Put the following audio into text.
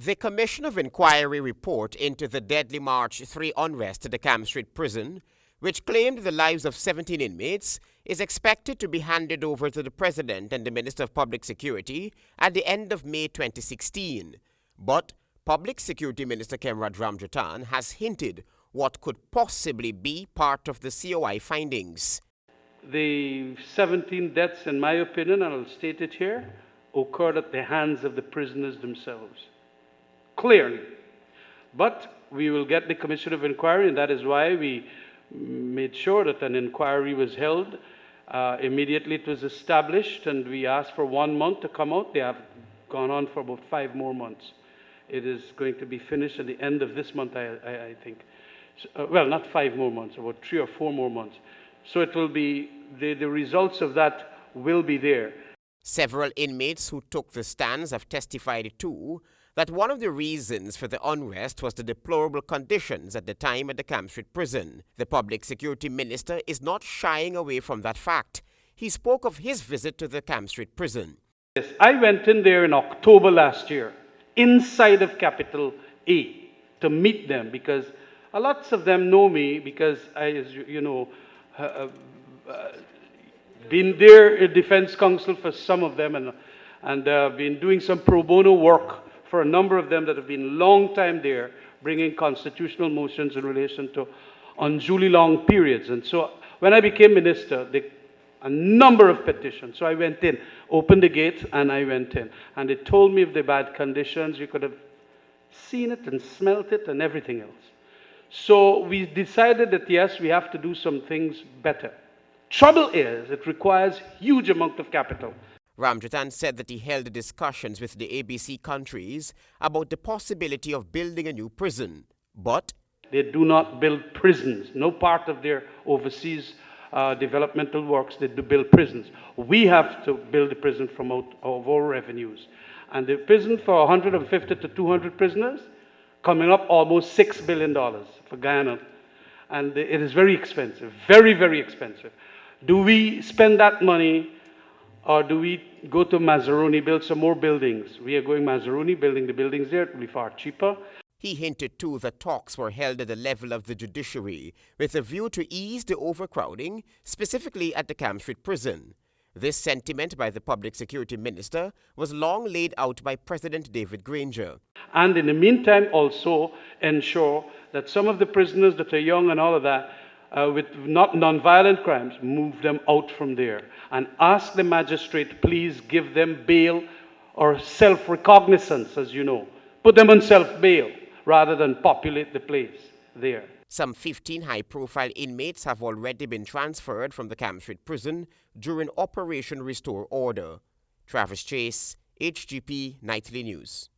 The Commission of Inquiry report into the deadly March 3 unrest at the Camp Street prison, which claimed the lives of 17 inmates, is expected to be handed over to the President and the Minister of Public Security at the end of May 2016. But Public Security Minister Khemraj Ramjattan has hinted what could possibly be part of the COI findings. The 17 deaths, in my opinion, and I'll state it here, occurred at the hands of the prisoners themselves. Clearly. But we will get the Commission of Inquiry, and that is why we made sure that an inquiry was held. Immediately it was established, and we asked for 1 month to come out. They have gone on for about 5 more months. It is going to be finished at the end of this month, I think. Well, not 5 more months, about 3 or 4 more months. So it will be, the results of that will be there. Several inmates who took the stands have testified too that one of the reasons for the unrest was the deplorable conditions at the time at the Camp Street prison. The Public Security Minister is not shying away from that fact. He spoke of his visit to the Camp Street prison. Yes, I went in there in October last year, inside of Capital A, to meet them, because lots of them know me because I, as you know, been there in Defense Council for some of them, and been doing some pro bono work for a number of them that have been long time there, bringing constitutional motions in relation to unduly long periods. And so when I became minister, a number of petitions. So I went in, opened the gate, and I went in. And they told me of the bad conditions. You could have seen it and smelt it and everything else. So we decided that, yes, we have to do some things better. Trouble is, it requires huge amount of capital. Ramjattan said that he held discussions with the ABC countries about the possibility of building a new prison, but they do not build prisons. No part of their overseas developmental works, they do build prisons. We have to build a prison from out of our revenues. And the prison for 150 to 200 prisoners, coming up almost $6 billion for Guyana. And it is very expensive, very, very expensive. Do we spend that money, or do we go to Mazaroni, build some more buildings? We are going Mazaroni, building the buildings there. It will be far cheaper. He hinted too that talks were held at the level of the judiciary with a view to ease the overcrowding, specifically at the Camp Street prison. This sentiment by the Public Security Minister was long laid out by President David Granger. And in the meantime also ensure that some of the prisoners that are young and all of that, with non-violent crimes, move them out from there. And ask the magistrate, please give them bail or self-recognizance, as you know. Put them on self-bail rather than populate the place there. Some 15 high-profile inmates have already been transferred from the Camp Street prison during Operation Restore Order. Travis Chase, HGP Nightly News.